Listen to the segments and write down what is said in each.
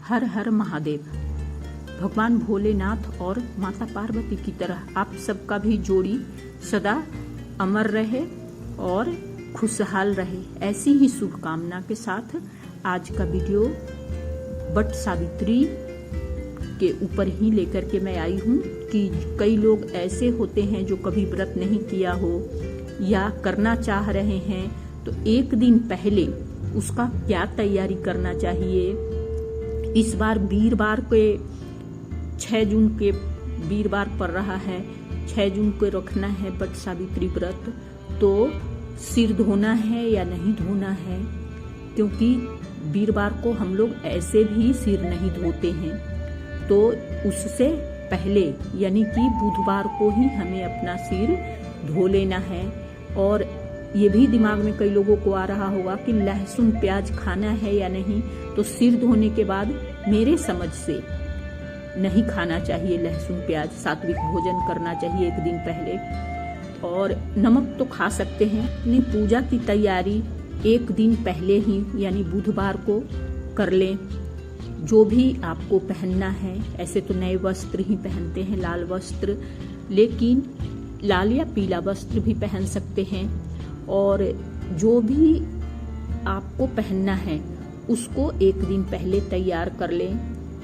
हर हर महादेव। भगवान भोलेनाथ और माता पार्वती की तरह आप सबका भी जोड़ी सदा अमर रहे और खुशहाल रहे, ऐसी ही शुभकामना के साथ आज का वीडियो वट सावित्री के ऊपर ही लेकर के मैं आई हूँ कि कई लोग ऐसे होते हैं जो कभी व्रत नहीं किया हो या करना चाह रहे हैं, तो एक दिन पहले उसका क्या तैयारी करना चाहिए। इस बार वीरवार के 6 जून के वीरवार पड़ रहा है, 6 जून को रखना है वट सावित्री व्रत। तो सिर धोना है या नहीं धोना है, क्योंकि वीरवार को हम लोग ऐसे भी सिर नहीं धोते हैं, तो उससे पहले यानी कि बुधवार को ही हमें अपना सिर धो लेना है। और ये भी दिमाग में कई लोगों को आ रहा होगा कि लहसुन प्याज खाना है या नहीं, तो सिर धोने के बाद मेरे समझ से नहीं खाना चाहिए लहसुन प्याज, सात्विक भोजन करना चाहिए एक दिन पहले। और नमक तो खा सकते हैं। अपनी पूजा की तैयारी एक दिन पहले ही यानी बुधवार को कर लें। जो भी आपको पहनना है, ऐसे तो नए वस्त्र ही पहनते हैं, लाल वस्त्र, लेकिन लाल या पीला वस्त्र भी पहन सकते हैं। और जो भी आपको पहनना है उसको एक दिन पहले तैयार कर लें,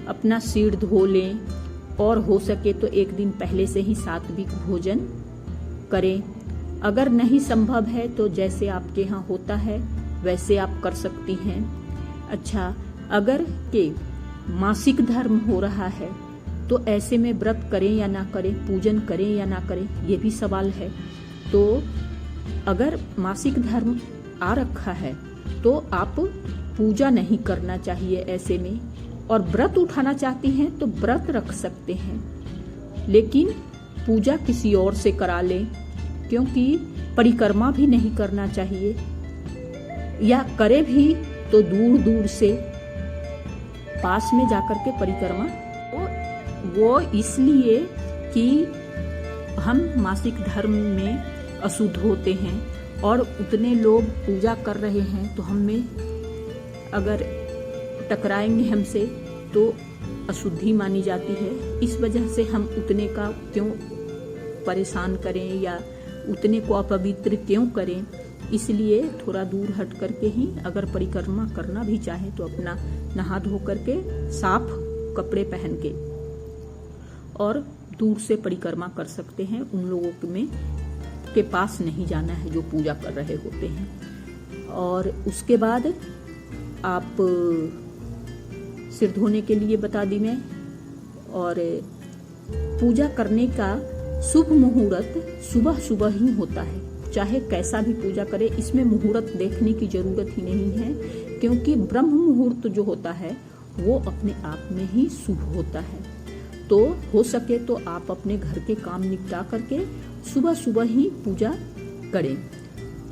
अपना सिर धो लें और हो सके तो एक दिन पहले से ही सात्विक भोजन करें। अगर नहीं संभव है तो जैसे आपके यहाँ होता है वैसे आप कर सकती हैं। अच्छा, अगर के मासिक धर्म हो रहा है तो ऐसे में व्रत करें या ना करें, पूजन करें या ना करें, ये भी सवाल है। तो अगर मासिक धर्म आ रखा है तो आप पूजा नहीं करना चाहिए ऐसे में। और व्रत उठाना चाहती हैं तो व्रत रख सकते हैं, लेकिन पूजा किसी और से करा लें, क्योंकि परिक्रमा भी नहीं करना चाहिए, या करे भी तो दूर दूर से, पास में जाकर के परिक्रमा। वो इसलिए कि हम मासिक धर्म में अशुद्ध होते हैं और उतने लोग पूजा कर रहे हैं, तो हमें अगर टकराएंगे हमसे तो अशुद्धि मानी जाती है। इस वजह से हम उतने का क्यों परेशान करें या उतने को अपवित्र क्यों करें। इसलिए थोड़ा दूर हट करके ही अगर परिक्रमा करना भी चाहे तो अपना नहा धो करके साफ कपड़े पहन के और दूर से परिक्रमा कर सकते हैं। उन लोगों में के पास नहीं जाना है जो पूजा कर रहे होते हैं। और उसके बाद आप सिर धोने के लिए बता दी मैं। और पूजा करने का शुभ मुहूर्त सुबह सुबह ही होता है, चाहे कैसा भी पूजा करे, इसमें मुहूर्त देखने की जरूरत ही नहीं है, क्योंकि ब्रह्म मुहूर्त जो होता है वो अपने आप में ही शुभ होता है। तो हो सके तो आप अपने घर के काम निपटा करके सुबह सुबह ही पूजा करें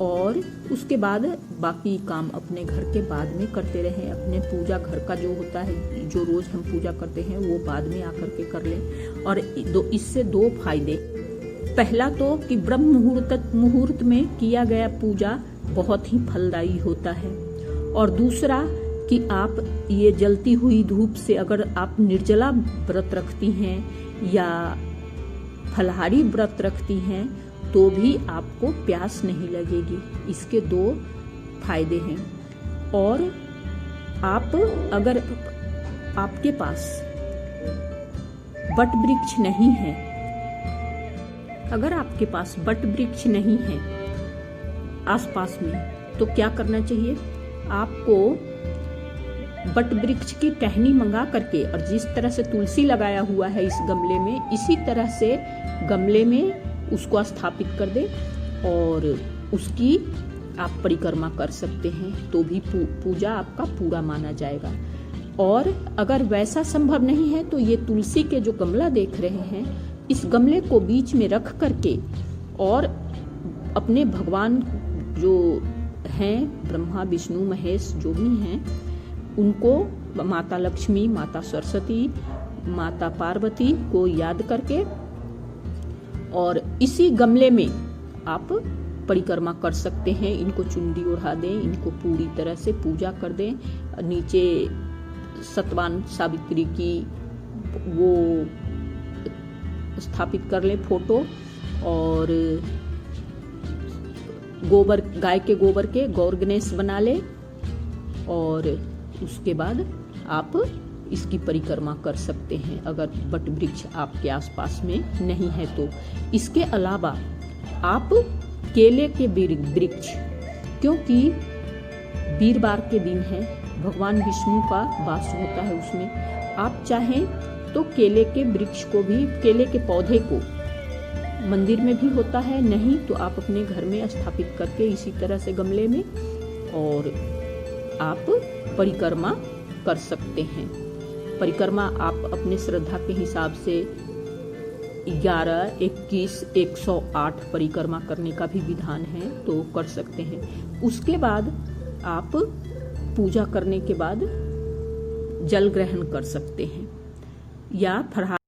और उसके बाद बाकी काम अपने घर के बाद में करते रहें। अपने पूजा घर का जो होता है, जो रोज हम पूजा करते हैं, वो बाद में आकर के कर लें। और इससे 2 फायदे। पहला तो कि ब्रह्म मुहूर्त में किया गया पूजा बहुत ही फलदायी होता है। और दूसरा कि आप ये जलती हुई धूप से अगर आप निर्जला व्रत रखती हैं या फलाहारी व्रत रखती हैं तो भी आपको प्यास नहीं लगेगी। इसके 2 फायदे हैं। और आप अगर आपके पास वट वृक्ष नहीं है, अगर आपके पास वट वृक्ष नहीं है आसपास में, तो क्या करना चाहिए आपको, वट वृक्ष की टहनी मंगा करके, और जिस तरह से तुलसी लगाया हुआ है इस गमले में, इसी तरह से गमले में उसको स्थापित कर दे और उसकी आप परिक्रमा कर सकते हैं, तो भी पूजा आपका पूरा माना जाएगा। और अगर वैसा संभव नहीं है तो ये तुलसी के जो गमला देख रहे हैं, इस गमले को बीच में रख करके और अपने भगवान जो हैं, ब्रह्मा विष्णु महेश जो भी हैं, उनको माता लक्ष्मी, माता सरस्वती, माता पार्वती को याद करके और इसी गमले में आप परिक्रमा कर सकते हैं। इनको चुंडी ओढ़ा दें, इनको पूरी तरह से पूजा कर दें, नीचे सत्यवान सावित्री की वो स्थापित कर लें फोटो, और गोबर, गाय के गोबर के गौर गणेश बना ले, और उसके बाद आप इसकी परिक्रमा कर सकते हैं अगर वट वृक्ष आपके आसपास में नहीं है तो। इसके अलावा आप केले के वृक्ष, क्योंकि वीरवार के दिन है, भगवान विष्णु का वास होता है उसमें, आप चाहें तो केले के वृक्ष को भी, केले के पौधे को, मंदिर में भी होता है, नहीं तो आप अपने घर में स्थापित करके इसी तरह से गमले में, और आप परिक्रमा कर सकते हैं। परिक्रमा आप अपने श्रद्धा के हिसाब से 11, 21, 108 परिक्रमा करने का भी विधान है, तो कर सकते हैं। उसके बाद आप पूजा करने के बाद जल ग्रहण कर सकते हैं या फलाहार